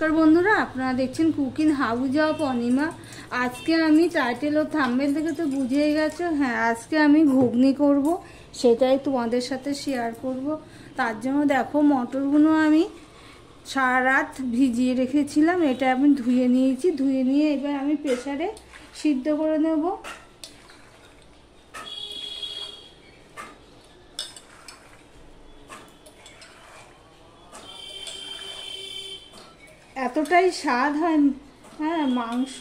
नमस्कार बंधुरा आपनारा देखছেন कुकिंग हाउस ऑफ अनिमा। आज के आमी टाइटल और थाम्बनेल देखे तो बुझेই গেছো। हाँ आज के आमी घुगनी करब, सेटाई তোমাদের সাথে শেয়ার করব। তার জন্য দেখো মটরগুলো আমি সারা রাত ভিজিয়ে রেখেছিলাম। এটা আমি ধুয়ে নিয়েছি, ধুয়ে নিয়ে এবার আমি প্রেসারে সিদ্ধ করে নেব। এতটাই স্বাদ হয়, হ্যাঁ মাংস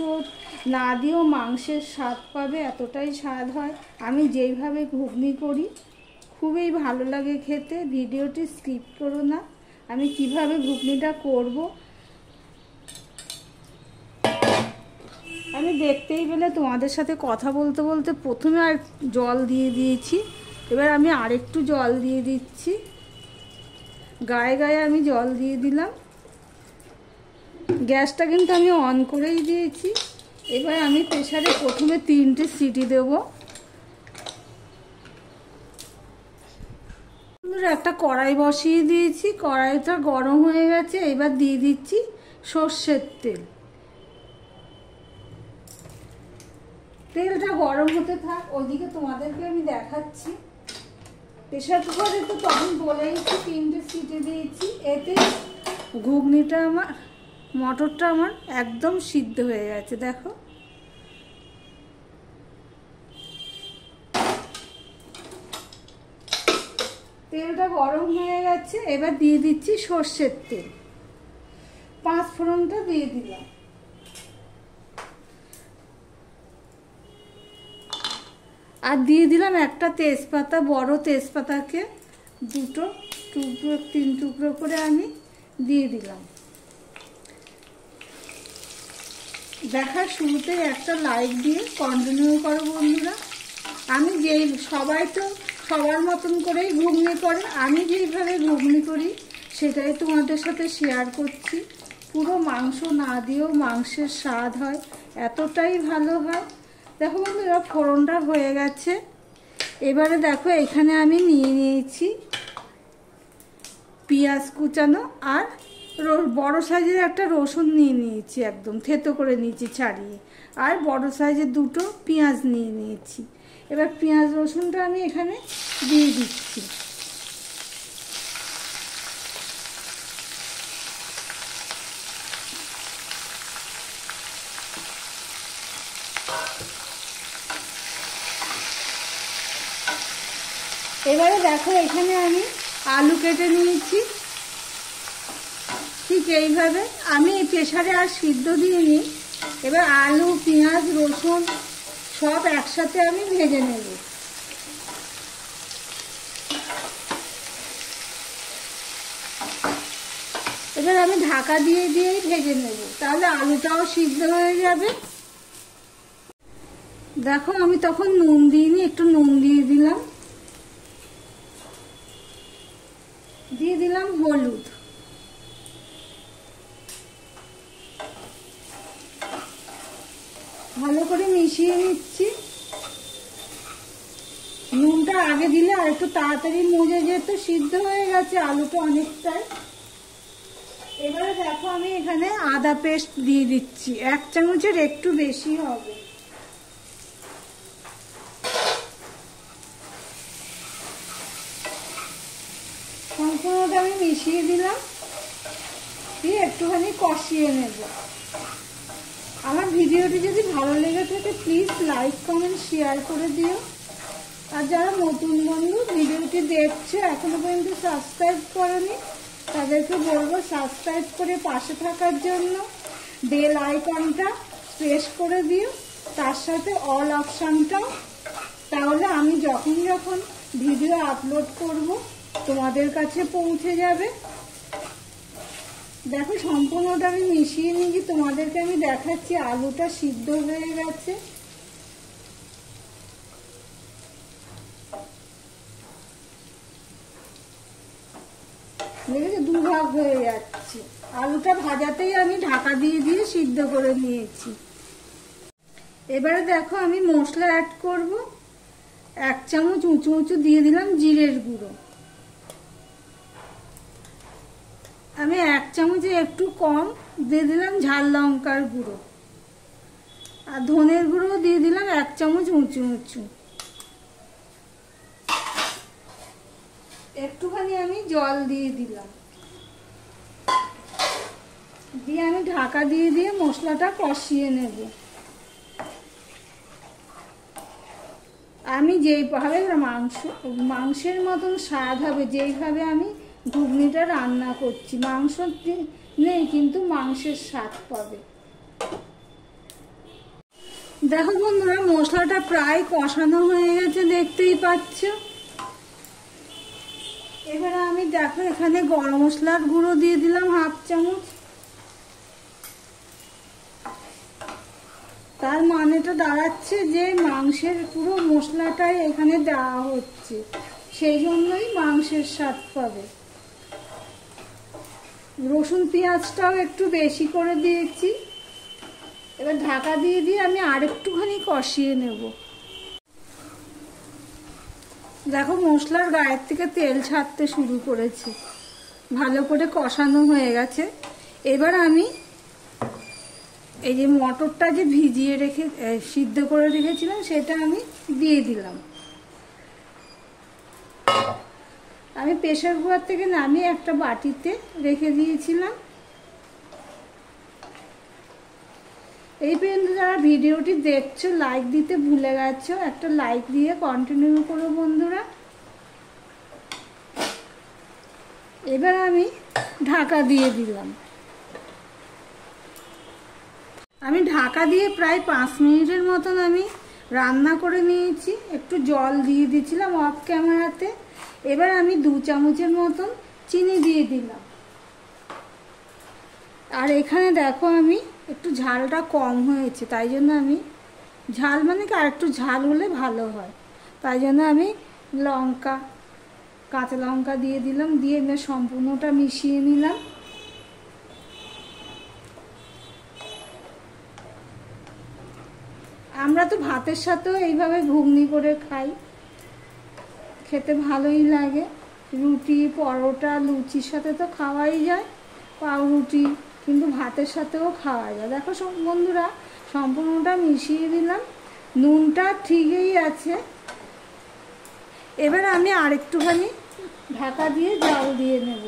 না দিয়েও মাংসের স্বাদ পাবে, এতটাই স্বাদ হয়। আমি যেইভাবে ঘুগনি করি খুবই ভালো লাগে খেতে। ভিডিওটি স্কিপ করো না, আমি কিভাবে ঘুগনিটা করব আমি দেখতেই পেলে। তোমাদের সাথে কথা বলতে বলতে প্রথমে আর জল দিয়ে দিয়েছি, এবার আমি আরেকটু জল দিয়ে দিচ্ছি। গায়ে গায়ে আমি জল দিয়ে দিলাম। গ্যাসটা কিন্তু আমি অন করেই দিয়েছি। এবার আমি প্রেসারে প্রথমে 3টে সিটি দেব। একটা কড়াই বসিয়ে দিয়েছি, কড়াইটা গরম হয়ে গেছে। এবার দিয়ে দিচ্ছি সর্ষের তেল। তেলটা গরম হতে থাক, ওইদিকে তোমাদেরকে আমি দেখাচ্ছি। প্রেসার কুকারে তো তখন বলেইছি 3টে সিটি দিয়েছি। এতে ঘুগনিটা আমার মটরটা আমার একদম সিদ্ধ হয়ে গেছে। দেখো তেলটা গরম হয়ে গেছে। এবার দিয়ে দিচ্ছি সর্ষের তেল, 5 ফোড়নটা দিয়ে দিলাম। আর দিয়ে দিলাম একটা তেজপাতা, বড় তেজপাতাকে 2 টুকরো 3 টুকরো করে আমি দিয়ে দিলাম। দেখার শুরুতে একটা লাইক দিয়ে কন্টিনিউ করো বন্ধুরা। আমি যেই সবাই তো সবার মতন করেই ঘুগনি করে, আমি যেইভাবে ঘুগনি করি সেটাই তোমাদের সাথে শেয়ার করছি। পুরো মাংস না দিয়েও মাংসের স্বাদ হয়, এতটাই ভালো হয়। দেখো বন্ধুরা ফোড়নটা হয়ে গেছে। এবারে দেখো এখানে আমি নিয়ে নিয়েছি পেঁয়াজ কুচানো, আর বড় সাইজের একটা রসুন নিয়ে নিয়েছি, একদম থেতো করে নিয়েছি ছাড়িয়ে। আর বড় সাইজের 2টো পেঁয়াজ নিয়ে নিয়েছি। এবার পেঁয়াজ রসুনটা আমি এখানে দিয়ে দিচ্ছি। এবারে দেখো এখানে আমি আলু কেটে নিয়েছি। ঠিক এইভাবে আমি প্রেসারে আর সিদ্ধ দিইনি। এবার আলু পেঁয়াজ রসুন সব একসাথে আমি ভেজে নেব। এবার আমি ঢাকা দিয়ে দিয়েই ভেজে নেব, তাহলে আলুটাও সিদ্ধ হয়ে যাবে। দেখো আমি তখন নুন দিইনি, একটু নুন দিয়ে দিলাম। দিয়ে দিলাম হলুদ। ভালো করে মিশিয়ে নিচ্ছি। নুনটা আগে দিলে আর একটু তাড়াতাড়ি মজে যেত, সিদ্ধ হয়ে গেছে আলুটা অনেকটাই। এবারে দেখো আমি এখানে আদা পেস্ট দিয়ে দিচ্ছি, 1 চামচের একটু বেশি হবে। সম্পূর্ণটা আমি মিশিয়ে দিলাম, দিয়ে একটুখানি কষিয়ে নেব। আমার ভিডিওটি যদি ভালো লেগে থাকে প্লিজ লাইক কমেন্ট শেয়ার করে দিও। আর যারা নতুন বন্ধু ভিডিওটি দেখছে এখনো পর্যন্ত সাবস্ক্রাইব করনি, তাদেরকে বলবো সাবস্ক্রাইব করে পাশে থাকার জন্য বেল আইকনটা প্রেস করে দিও, তার সাথে অল অপশানটাও। তাহলে আমি যখন যখন ভিডিও আপলোড করব তোমাদের কাছে পৌঁছে যাবে। দেখো সম্পূর্ণটা আমি মিশিয়ে নিয়েছি, তোমাদেরকে আমি দেখাচ্ছি আলুটা সিদ্ধ হয়ে গেছে। দেখেছো 2 ভাগ হয়ে যাচ্ছে। আলুটা ভাজাতেই আমি ঢাকা দিয়ে দিয়ে সিদ্ধ করে নিয়েছি। এবারে দেখো আমি মশলা অ্যাড করব। 1 চামচ উঁচু উঁচু দিয়ে দিলাম জিরের গুঁড়ো, আমি 1 চামচে একটু কম দিয়ে দিলাম ঝাল লঙ্কার গুঁড়ো, আর ধনের গুঁড়ো দিয়ে দিলাম 1 চামচ উঁচু উঁচু। একটুখানি আমি জল দিয়ে দিলাম, দিয়ে আমি ঢাকা দিয়ে দিয়ে মশলাটা কষিয়ে নেব। আমি যেইভাবে মাংসের মতন স্বাদ হবে, যেইভাবে আমি ঘুগনিটা রান্না করছি, মাংস নেই কিন্তু মাংসের স্বাদ পাবে। দেখো বন্ধুরা, মশলাটা প্রায় কষানো হয়ে গেছে, দেখতেই পাচ্ছ। এবারে আমি দেখো এখানে গরম মশলার গুঁড়ো দিয়ে দিলাম 1/2 চামচ। তার মানেটা দাঁড়াচ্ছে যে মাংসের পুরো মশলাটাই এখানে দেওয়া হচ্ছে, সেই জন্যই মাংসের স্বাদ পাবে। রসুন পেঁয়াজটাও একটু বেশি করে দিয়েছি। এবার ঢাকা দিয়ে দিয়ে আমি আরেকটুখানি কষিয়ে নেব। দেখো মশলার গায়ের থেকে তেল ছাড়তে শুরু করেছে, ভালো করে কষানো হয়ে গেছে। এবার আমি এই যে মটরটা যে ভিজিয়ে রেখে সিদ্ধ করে রেখেছিলাম সেটা আমি দিয়ে দিলাম। আমি প্রেসার কুকার থেকে নামিয়ে একটা বাটিতে রেখে দিয়েছিলাম। এই পর্যন্ত যারা ভিডিওটি দেখছো লাইক দিতে ভুলে গেছো, একটা লাইক দিয়ে কন্টিনিউ করো বন্ধুরা। এবার আমি ঢাকা দিয়ে দিলাম। আমি ঢাকা দিয়ে প্রায় 5 মিনিটের মতন আমি রান্না করে নিয়েছি। একটু জল দিয়ে দিয়েছিলাম অফ ক্যামেরাতে। এবার আমি 2 চামচের মতন চিনি দিয়ে দিলাম। আর এখানে দেখো আমি একটু ঝালটা কম হয়েছে, তাই জন্য আমি ঝাল মানে কি আর একটু ঝাল হলে ভালো হয়, তাই জন্য আমি কাঁচা লঙ্কা দিয়ে দিলাম। দিয়ে সম্পূর্ণটা মিশিয়ে নিলাম। আমরা তো ভাতের সাথেও এইভাবে ঘুগনি করে খাই, খেতে ভালোই লাগে। রুটি, পরোটা, লুচির সাথে তো খাওয়াই যায়, পাউরুটি, কিন্তু ভাতের সাথেও খাওয়া যায়। দেখো বন্ধুরা, সম্পূর্ণটা মিশিয়ে দিলাম, নুনটা ঠিকই আছে। এবার আমি আরেকটুখানি ঢাকা দিয়ে জাল দিয়ে নেব।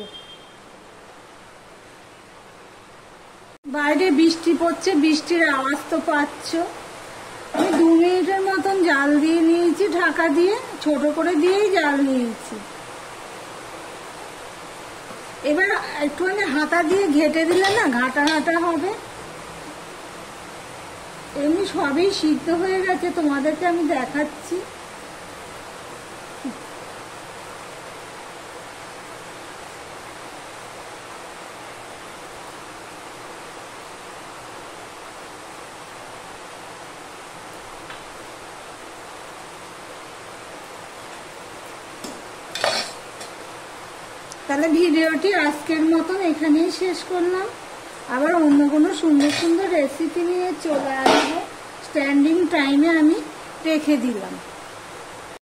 বাইরে বৃষ্টি পড়ছে, বৃষ্টির আওয়াজ তো পাচ্ছ। আমি 2 মিনিটের মতন জাল দিয়ে নিয়েছি, ঢাকা দিয়ে ছোট করে দিয়েই জাল নিয়েছি। এবার একটুখানি হাতা দিয়ে ঘেটে দিলে না ঘাটা ঘাটা হবে। এমনি সবই সিদ্ধ হয়ে গেছে, তোমাদেরকে আমি দেখাচ্ছি। তাহলে ভিডিওটি আজকের মতন এখানেই শেষ করলাম। আবার অন্য কোনো সুন্দর সুন্দর রেসিপি নিয়ে চলে আসবো। স্ট্যান্ডিং টাইমে আমি রেখে দিলাম।